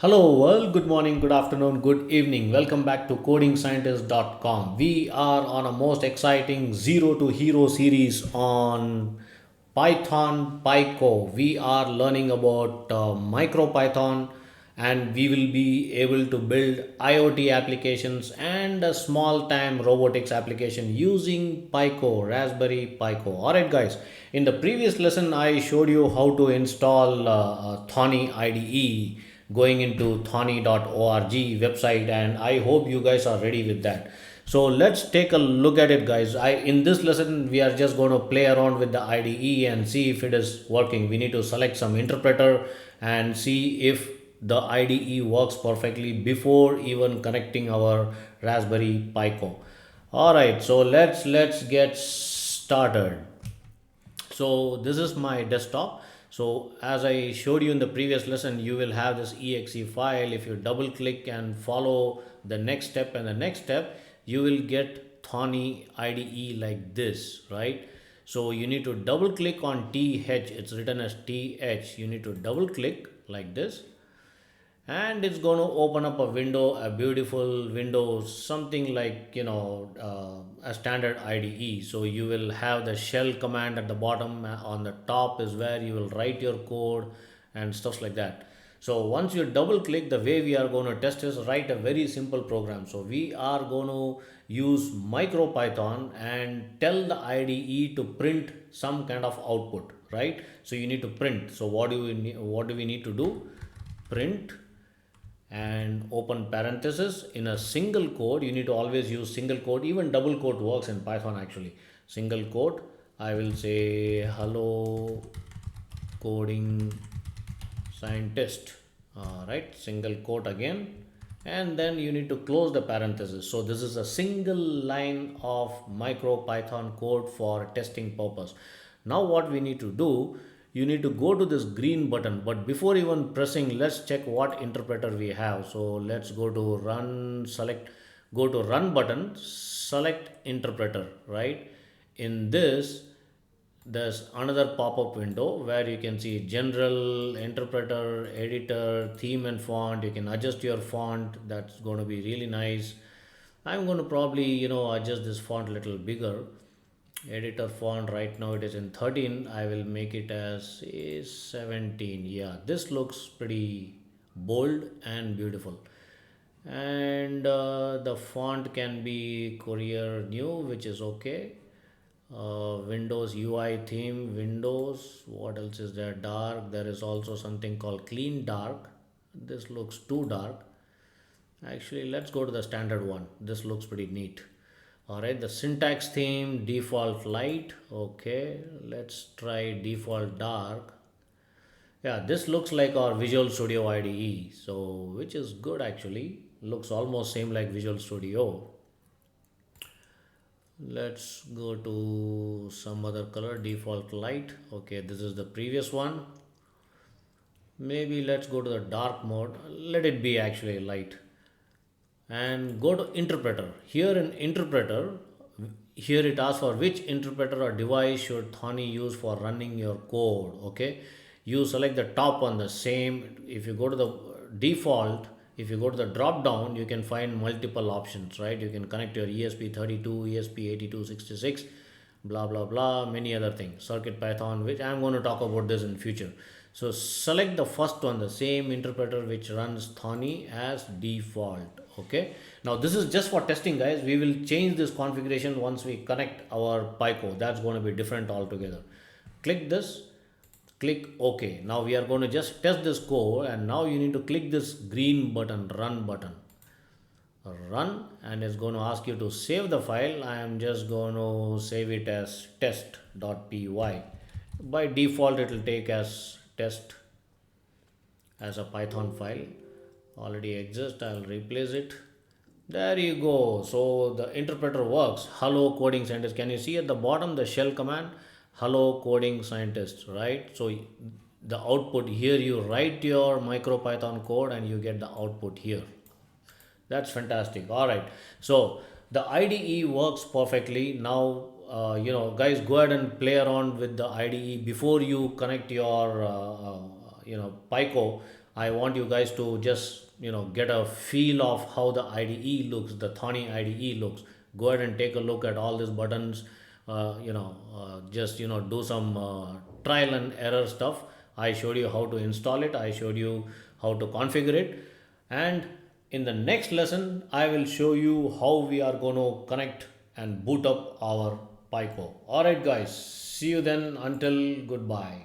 Hello world, good morning, good afternoon, good evening. Welcome back to CodingScientist.com. We are on a most exciting Zero to Hero series on Python Pyco. We are learning about MicroPython, and we will be able to build IoT applications and a small time robotics application using Pyco, Raspberry Pyco. Alright guys, in the previous lesson I showed you how to install Thonny IDE going into thonny.org website, and I hope you guys are ready with that. So let's take a look at it guys. In this lesson we are just going to play around with the IDE and see if it is working. We need to select some interpreter and see if the IDE works perfectly before even connecting our Raspberry Pico. All right, so let's get started. So this is my desktop. So as I showed you in the previous lesson, you will have this exe file. If you double click and follow the next step and the next step, you will get Thonny IDE like this, right? So you need to double click on th. It's written as th. You need to double click like this, and it's going to open up a window, a beautiful window, something like a standard IDE. So you will have the shell command at the bottom. On the top is where you will write your code and stuff like that. So once you double click, the way we are going to test is write a very simple program. So we are going to use MicroPython and tell the IDE to print some kind of output, right? So you need to print. So what do we need to do? Print and open parenthesis in a single quote. You need to always use single quote. Even double quote works in Python actually. Single quote, I will say hello coding scientist. Right, single quote again, and then you need to close the parenthesis. So this is a single line of MicroPython code for testing purpose. Now what we need to do, you need to go to this green button, but before even pressing, let's check what interpreter we have. So let's go to run, select, go to run button, select interpreter, right? In this, there's another pop-up window where you can see general, interpreter, editor, theme and font. You can adjust your font. That's going to be really nice. I'm going to probably adjust this font a little bigger. Editor font right now it is in 13. I will make it as a 17. Yeah, this looks pretty bold and beautiful. And the font can be Courier New, which is okay. Windows UI theme, Windows. What else is there? Dark. There is also something called Clean Dark. This looks too dark. Actually, let's go to the standard one. This looks pretty neat. All right, the syntax theme, default light. Okay, let's try default dark. Yeah, this looks like our Visual Studio IDE, so which is good actually. Looks almost same like Visual Studio. Let's go to some other color, default light. Okay, this is the previous one. Maybe let's go to the dark mode. Let it be actually light. And go to interpreter. Here in interpreter, here it asks for which interpreter or device should Thonny use for running your code. Okay, you select the top one, the same. If you go to the default, if you go to the drop down, you can find multiple options, right? You can connect your ESP32, ESP8266, blah blah blah, many other things, circuit Python, which I'm going to talk about this in future. So select the first one, the same interpreter which runs Thonny as default. Okay, now this is just for testing guys. We will change this configuration once we connect our Pico. That's going to be different altogether. Click this, click OK. Now we are going to just test this code, and now you need to click this green button, run button. Run, and it's going to ask you to save the file. I am just going to save it as test.py. By default it will take as test as a Python file. Already exists. I'll replace it. There you go. So the interpreter works. Hello coding scientist. Can you see at the bottom the shell command? Hello coding scientist, right? So the output here, you write your MicroPython code and you get the output here. That's fantastic. All right. So the IDE works perfectly. Now, guys, go ahead and play around with the IDE before you connect your, Pico. I want you guys to just get a feel of how the IDE looks, the Thonny IDE looks. Go ahead and take a look at all these buttons. Just do some trial and error stuff. I showed you how to install it. I showed you how to configure it, and in the next lesson, I will show you how we are going to connect and boot up our Pico. Alright, guys, see you then. Until goodbye.